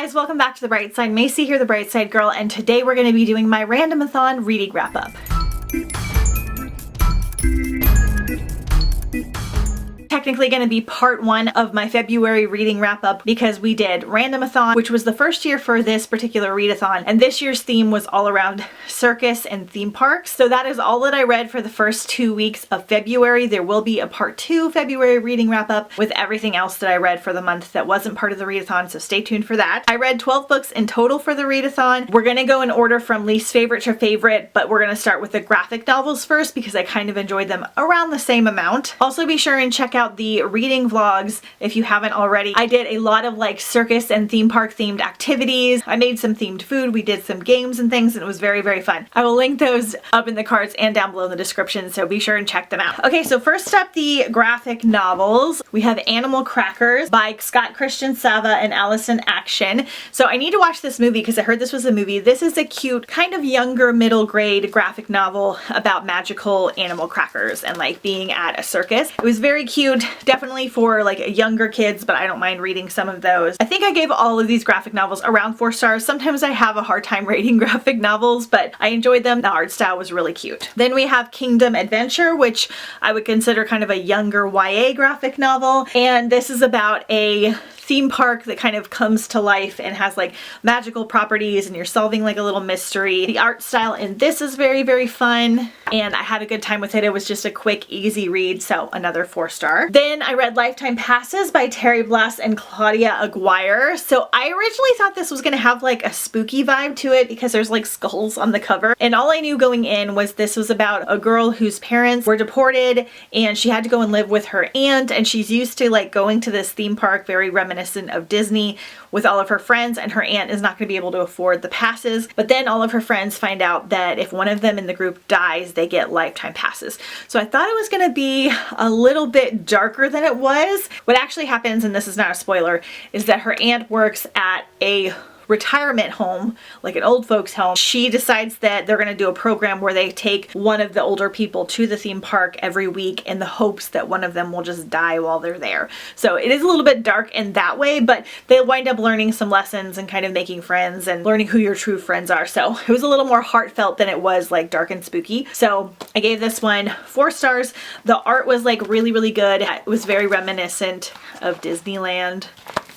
guys, welcome back to The Bright Side. Macy here, the Bright Side Girl, and today we're going to be doing my Randomathon reading wrap up. Technically going to be part one of my February reading wrap up because we did Randomathon, which was the first year for this particular readathon, and this year's theme was all around circus and theme parks. So that is all that I read for the first 2 weeks of February. There will be a part 2 February reading wrap up with everything else that I read for the month that wasn't part of the readathon, so stay tuned for that. I read 12 books in total for the readathon. We're going to go in order from least favorite to favorite, but we're going to start with the graphic novels first because I kind of enjoyed them around the same amount. Also be sure and check out the reading vlogs if you haven't already. I did a lot of like circus and theme park themed activities. I made some themed food. We did some games and things, and it was very, very fun. I will link those up in the cards and down below in the description, so be sure and check them out. Okay, so first up, the graphic novels. We have Animal Crackers by Scott Christian Sava and Allison Action. So I need to watch this movie because I heard this was a movie. This is a cute, kind of younger middle grade graphic novel about magical animal crackers and like being at a circus. It was very cute. Definitely for like younger kids, but I don't mind reading some of those. I think I gave all of these graphic novels around 4 stars. Sometimes I have a hard time rating graphic novels, but I enjoyed them. The art style was really cute. Then we have Kingdom Adventure, which I would consider kind of a younger YA graphic novel. And this is about a theme park that kind of comes to life and has like magical properties and you're solving like a little mystery. The art style in this is very, very fun and I had a good time with it. It was just a quick, easy read, so another 4-star. Then I read Lifetime Passes by Terry Blass and Claudia Aguirre. So I originally thought this was gonna have like a spooky vibe to it because there's like skulls on the cover, and all I knew going in was this was about a girl whose parents were deported and she had to go and live with her aunt, and she's used to like going to this theme park, very reminiscent of Disney, with all of her friends, and her aunt is not going to be able to afford the passes. But then all of her friends find out that if one of them in the group dies, they get lifetime passes. So I thought it was going to be a little bit darker than it was. What actually happens, and this is not a spoiler, is that her aunt works at a retirement home, like an old folks home. She decides that they're going to do a program where they take one of the older people to the theme park every week in the hopes that one of them will just die while they're there. So it is a little bit dark in that way, but they wind up learning some lessons and kind of making friends and learning who your true friends are. So it was a little more heartfelt than it was like dark and spooky. So I gave this one 4 stars. The art was like really, really good. It was very reminiscent of Disneyland.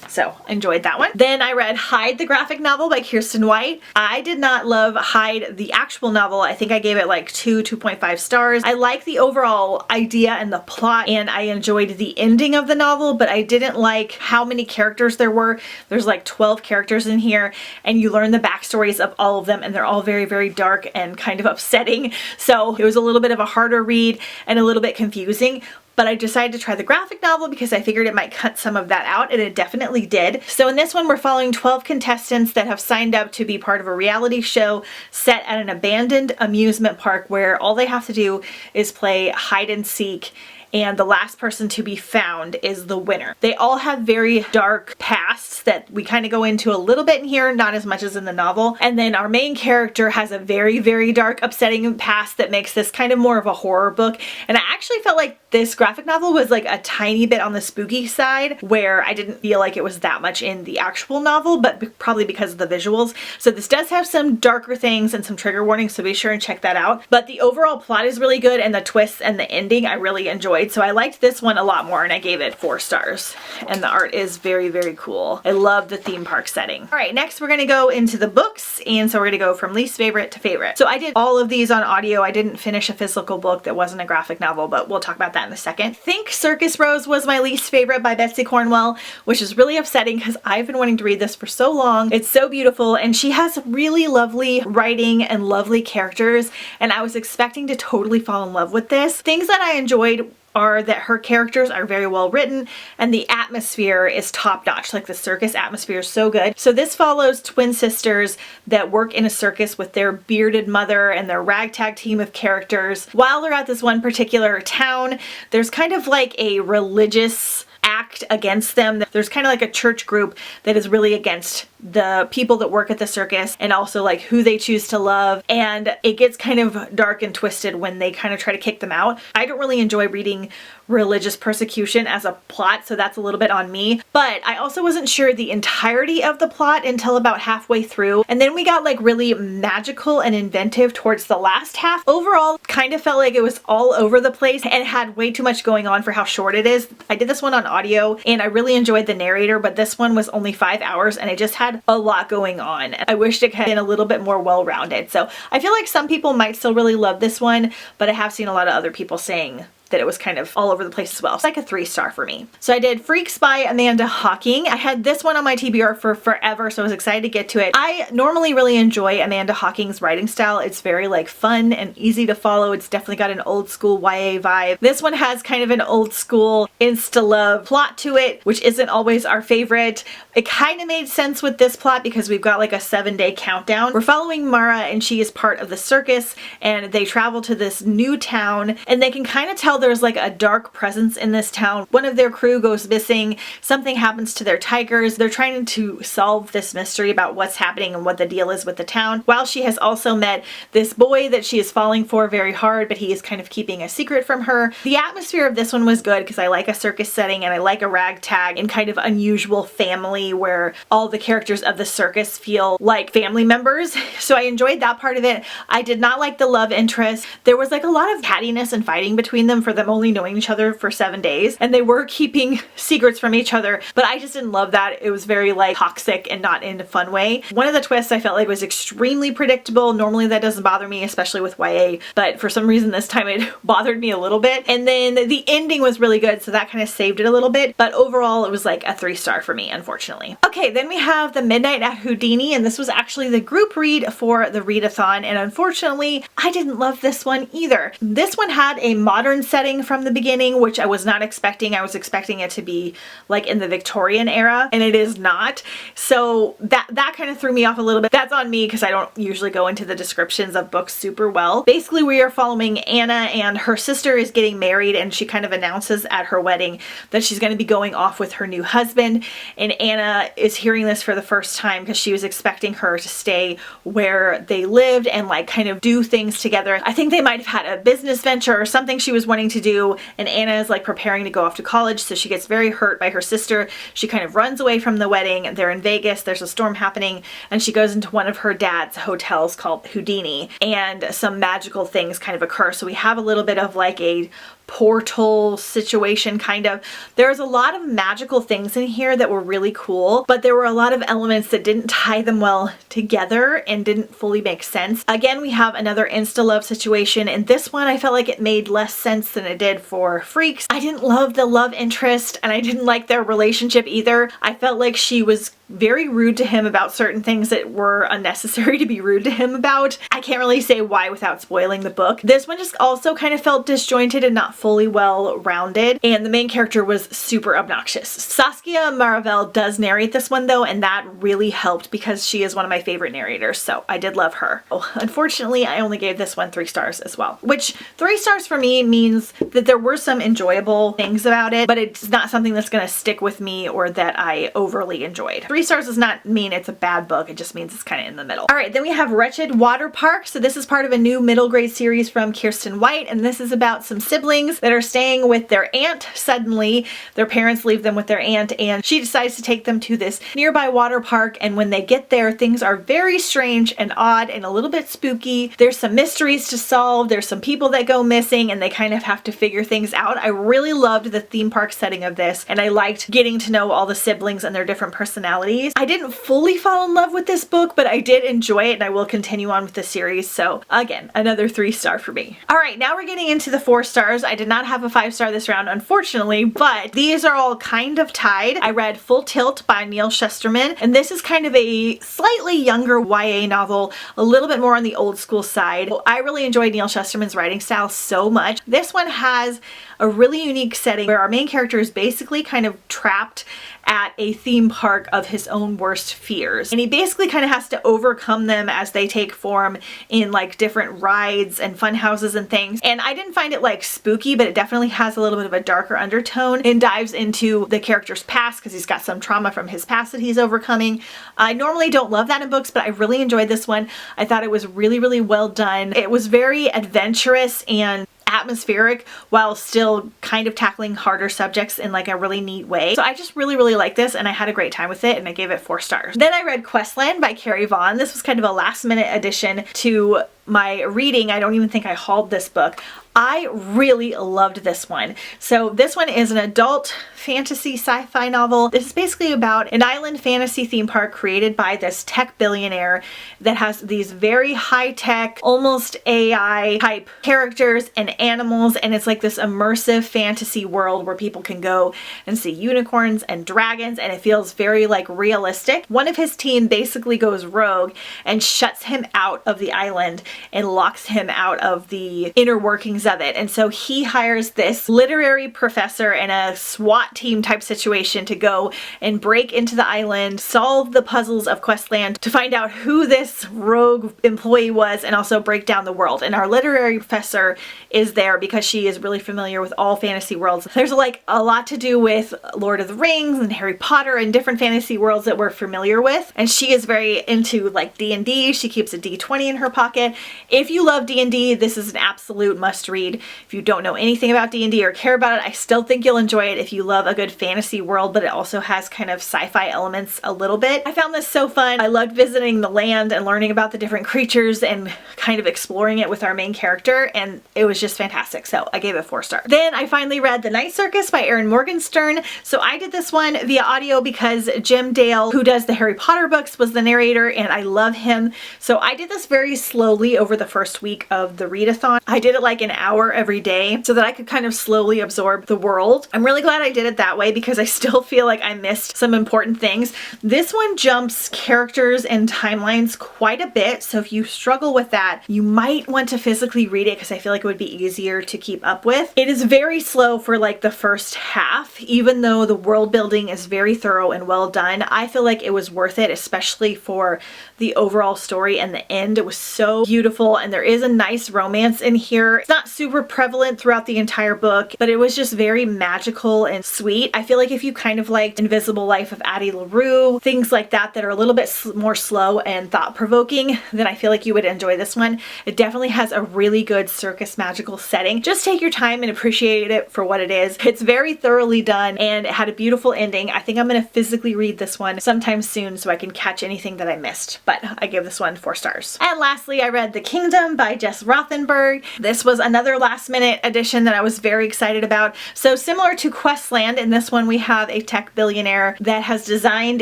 So enjoyed that one. Then I read Hide, the graphic novel by Kirsten White. I did not love Hide, the actual novel. I think I gave it like 2.5 stars. I like the overall idea and the plot, and I enjoyed the ending of the novel, but I didn't like how many characters there were. There's like 12 characters in here, and you learn the backstories of all of them, and they're all very, very dark and kind of upsetting. So it was a little bit of a harder read and a little bit confusing. But I decided to try the graphic novel because I figured it might cut some of that out, and it definitely did. So in this one, we're following 12 contestants that have signed up to be part of a reality show set at an abandoned amusement park where all they have to do is play hide and seek, and the last person to be found is the winner. They all have very dark pasts that we kind of go into a little bit in here, not as much as in the novel. And then our main character has a very, very dark, upsetting past that makes this kind of more of a horror book. And I actually felt like this graphic novel was like a tiny bit on the spooky side, where I didn't feel like it was that much in the actual novel, but probably because of the visuals. So this does have some darker things and some trigger warnings, so be sure and check that out. But the overall plot is really good, and the twists and the ending I really enjoyed. So I liked this one a lot more, and I gave it 4 stars. And the art is very, very cool. I love the theme park setting. All right, next we're gonna go into the books, and so we're gonna go from least favorite to favorite. So I did all of these on audio. I didn't finish a physical book that wasn't a graphic novel, but we'll talk about that in a second. Think Circus Rose was my least favorite by Betsy Cornwell, which is really upsetting because I've been wanting to read this for so long. It's so beautiful, and she has really lovely writing and lovely characters, and I was expecting to totally fall in love with this. Things that I enjoyed are that her characters are very well written and the atmosphere is top notch. Like the circus atmosphere is so good. So this follows twin sisters that work in a circus with their bearded mother and their ragtag team of characters. While they're at this one particular town, there's kind of like a religious act against them. There's kind of like a church group that is really against the people that work at the circus, and also like who they choose to love, and it gets kind of dark and twisted when they kind of try to kick them out. I don't really enjoy reading religious persecution as a plot, so that's a little bit on me. But I also wasn't sure the entirety of the plot until about halfway through, and then we got like really magical and inventive towards the last half. Overall, kind of felt like it was all over the place and had way too much going on for how short it is. I did this one on audio and I really enjoyed the narrator, but this one was only 5 hours and it just had a lot going on. I wished it had been a little bit more well-rounded. So I feel like some people might still really love this one, but I have seen a lot of other people saying that it was kind of all over the place as well. It's like a 3-star for me. So I did Freaks by Amanda Hocking. I had this one on my TBR for forever, so I was excited to get to it. I normally really enjoy Amanda Hocking's writing style. It's very like fun and easy to follow. It's definitely got an old school YA vibe. This one has kind of an old school insta-love plot to it, which isn't always our favorite. It kind of made sense with this plot because we've got like a 7-day countdown. We're following Mara and she is part of the circus and they travel to this new town and they can kind of tell there's like a dark presence in this town. One of their crew goes missing, something happens to their tigers. They're trying to solve this mystery about what's happening and what the deal is with the town, while she has also met this boy that she is falling for very hard, but he is kind of keeping a secret from her. The atmosphere of this one was good because I like a circus setting and I like a ragtag and kind of unusual family where all the characters of the circus feel like family members. So I enjoyed that part of it. I did not like the love interest. There was like a lot of cattiness and fighting between them for them only knowing each other for 7 days, and they were keeping secrets from each other, but I just didn't love that. It was very like toxic and not in a fun way. One of the twists I felt like was extremely predictable. Normally that doesn't bother me, especially with YA, but for some reason this time it bothered me a little bit. And then the ending was really good, so that kind of saved it a little bit, but overall it was like a 3-star for me, unfortunately. Okay, then we have The Midnight at Houdini, and this was actually the group read for the readathon, and unfortunately I didn't love this one either. This one had a modern setting from the beginning, which I was not expecting. I was expecting it to be like in the Victorian era, and it is not. So that kind of threw me off a little bit. That's on me because I don't usually go into the descriptions of books super well. Basically, we are following Anna, and her sister is getting married, and she kind of announces at her wedding that she's going to be going off with her new husband, and Anna is hearing this for the first time because she was expecting her to stay where they lived and like kind of do things together. I think they might have had a business venture or something she was wanting to do, and Anna is like preparing to go off to college, so she gets very hurt by her sister. She kind of runs away from the wedding. They're in Vegas, there's a storm happening, and she goes into one of her dad's hotels called Houdini, and some magical things kind of occur. So we have a little bit of like a portal situation kind of. There's a lot of magical things in here that were really cool, but there were a lot of elements that didn't tie them well together and didn't fully make sense. Again, we have another insta-love situation, and this one I felt like it made less sense than it did for Freaks. I didn't love the love interest, and I didn't like their relationship either. I felt like she was very rude to him about certain things that were unnecessary to be rude to him about. I can't really say why without spoiling the book. This one just also kind of felt disjointed and not fully well rounded, and the main character was super obnoxious. Saskia Maravel does narrate this one though, and that really helped because she is one of my favorite narrators, so I did love her. Oh, unfortunately, I only gave this one 3 stars as well, which 3 stars for me means that there were some enjoyable things about it, but it's not something that's going to stick with me or that I overly enjoyed. 3 stars does not mean it's a bad book, it just means it's kind of in the middle. Alright, then we have Wretched Water Park. So this is part of a new middle grade series from Kirsten White, and this is about some siblings that are staying with their aunt. Suddenly, their parents leave them with their aunt, and she decides to take them to this nearby water park, and when they get there, things are very strange and odd and a little bit spooky. There's some mysteries to solve, there's some people that go missing, and they kind of have to figure things out. I really loved the theme park setting of this, and I liked getting to know all the siblings and their different personalities. I didn't fully fall in love with this book, but I did enjoy it, and I will continue on with the series. So again, another 3-star for me. Alright, now we're getting into the 4 stars. I did not have a 5-star this round, unfortunately, but these are all kind of tied. I read Full Tilt by Neil Shusterman, and this is kind of a slightly younger YA novel, a little bit more on the old school side. I really enjoyed Neil Shusterman's writing style so much. This one has a really unique setting where our main character is basically kind of trapped at a theme park of his own worst fears, and he basically kind of has to overcome them as they take form in like different rides and fun houses and things. And I didn't find it like spooky, but it definitely has a little bit of a darker undertone and dives into the character's past because he's got some trauma from his past that he's overcoming. I normally don't love that in books, but I really enjoyed this one. I thought it was really, really well done. It was very adventurous and atmospheric while still kind of tackling harder subjects in like a really neat way. So I just really like this, and I had a great time with it, and I gave it 4 stars. Then I read Questland by Carrie Vaughn. This was kind of a last minute addition to my reading. I don't even think I hauled this book. I really loved this one. So this one is an adult fantasy sci-fi novel. This is basically about an island fantasy theme park created by this tech billionaire that has these very high-tech, almost AI type characters and animals, and it's like this immersive fantasy world where people can go and see unicorns and dragons, and it feels very like realistic. One of his team basically goes rogue and shuts him out of the island and locks him out of the inner workings of it. And so he hires this literary professor in a SWAT team type situation to go and break into the island, solve the puzzles of Questland to find out who this rogue employee was, and also break down the world. And our literary professor is there because she is really familiar with all fantasy worlds. There's like a lot to do with Lord of the Rings and Harry Potter and different fantasy worlds that we're familiar with. And she is very into like D&D. She keeps a D20 in her pocket. If you love D&D, this is an absolute must read. If you don't know anything about D&D or care about it, I still think you'll enjoy it if you love a good fantasy world, but it also has kind of sci-fi elements a little bit. I found this so fun. I loved visiting the land and learning about the different creatures and kind of exploring it with our main character, and it was just fantastic. So I gave it 4 stars. Then I finally read The Night Circus by Erin Morgenstern. So I did this one via audio because Jim Dale, who does the Harry Potter books, was the narrator, and I love him. So I did this very slowly over the first week of the readathon. I did it like an hour every day so that I could kind of slowly absorb the world. I'm really glad I did it that way because I still feel like I missed some important things. This one jumps characters and timelines quite a bit, so if you struggle with that, you might want to physically read it because I feel like it would be easier to keep up with. It is very slow for like the first half, even though the world building is very thorough and well done. I feel like it was worth it, especially for the overall story and the end. It was so beautiful, and there is a nice romance in here. It's not super prevalent throughout the entire book, but it was just very magical and sweet. I feel like if you kind of liked Invisible Life of Addie LaRue, things like that that are a little bit more slow and thought-provoking, then I feel like you would enjoy this one. It definitely has a really good circus magical setting. Just take your time and appreciate it for what it is. It's very thoroughly done, and it had a beautiful ending. I think I'm going to physically read this one sometime soon so I can catch anything that I missed, but I give this one 4 stars. And lastly, I read The Kingdom by Jess Rothenberg. This was another last minute addition that I was very excited about. So similar to Questland, in this one we have a tech billionaire that has designed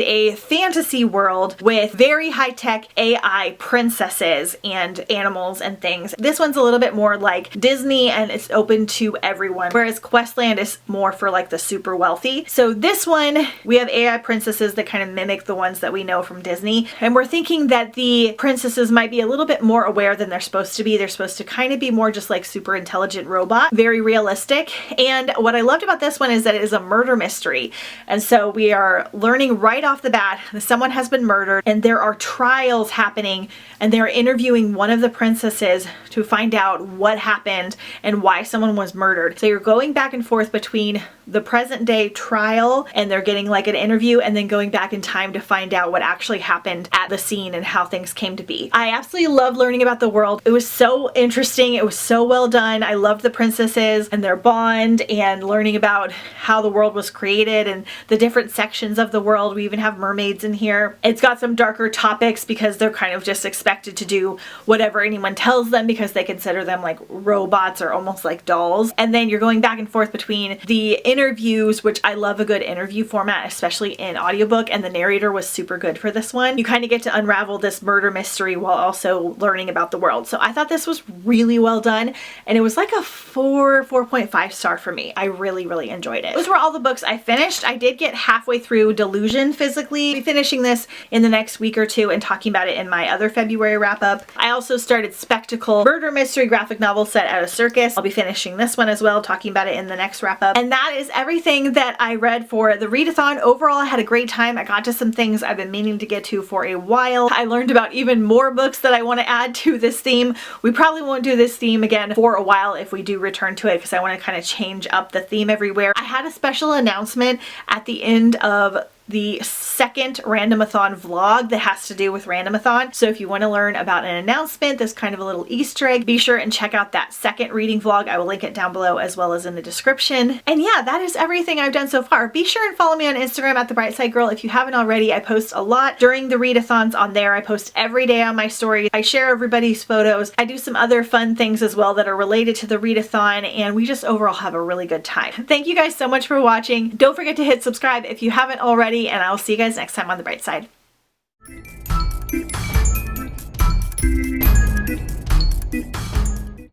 a fantasy world with very high-tech AI princesses and animals and things. This one's a little bit more like Disney, and it's open to everyone, whereas Questland is more for like the super wealthy. So this one, we have AI princesses that kind of mimic the ones that we know from Disney, and we're thinking that the princesses might be a little bit more aware than they're supposed to be. They're supposed to kind of be more just like super intelligent robot, very realistic. And what I loved about this one is that it is a murder mystery. And so we are learning right off the bat that someone has been murdered, and there are trials happening, and they're interviewing one of the princesses to find out what happened and why someone was murdered. So you're going back and forth between the present day trial, and they're getting like an interview, and then going back in time to find out what actually happened at the scene and how things came to be. I absolutely love learning about the world. It was so interesting. It was so well done. I loved the princesses and their bond, and learning about how the world was created and the different sections of the world. We even have mermaids in here. It's got some darker topics because they're kind of just expected to do whatever anyone tells them because they consider them like robots or almost like dolls. And then you're going back and forth between the interviews, which I love a good interview format, especially in audiobook, and the narrator was super good for this one. You kind of get to unravel this murder mystery while also learning about the world. So I thought this was really well done, and it was like a 4.5 star for me. I really enjoyed it. Those were all the books I finished. I did get halfway through Delusion physically. I'll be finishing this in the next week or two and talking about it in my other February wrap up. I also started Spectacle, murder mystery graphic novel set at a circus. I'll be finishing this one as well, talking about it in the next wrap up. And that is everything that I read for the readathon. Overall, I had a great time. I got to some things I've been meaning to get to for a while. I learned about even more books that I want to add to this theme. We probably won't do this theme again for a while if we do return to it, because I want to kind of change up the theme everywhere. I had a special announcement at the end of the second Randomathon vlog that has to do with Randomathon. So if you want to learn about an announcement, this kind of a little Easter egg, be sure and check out that second reading vlog. I will link it down below as well as in the description. And yeah, that is everything I've done so far. Be sure and follow me on Instagram at The Bright Side Girl if you haven't already. I post a lot during the readathons on there. I post every day on my stories. I share everybody's photos. I do some other fun things as well that are related to the readathon, and we just overall have a really good time. Thank you guys so much for watching. Don't forget to hit subscribe if you haven't already, and I'll see you guys next time on The Bright Side.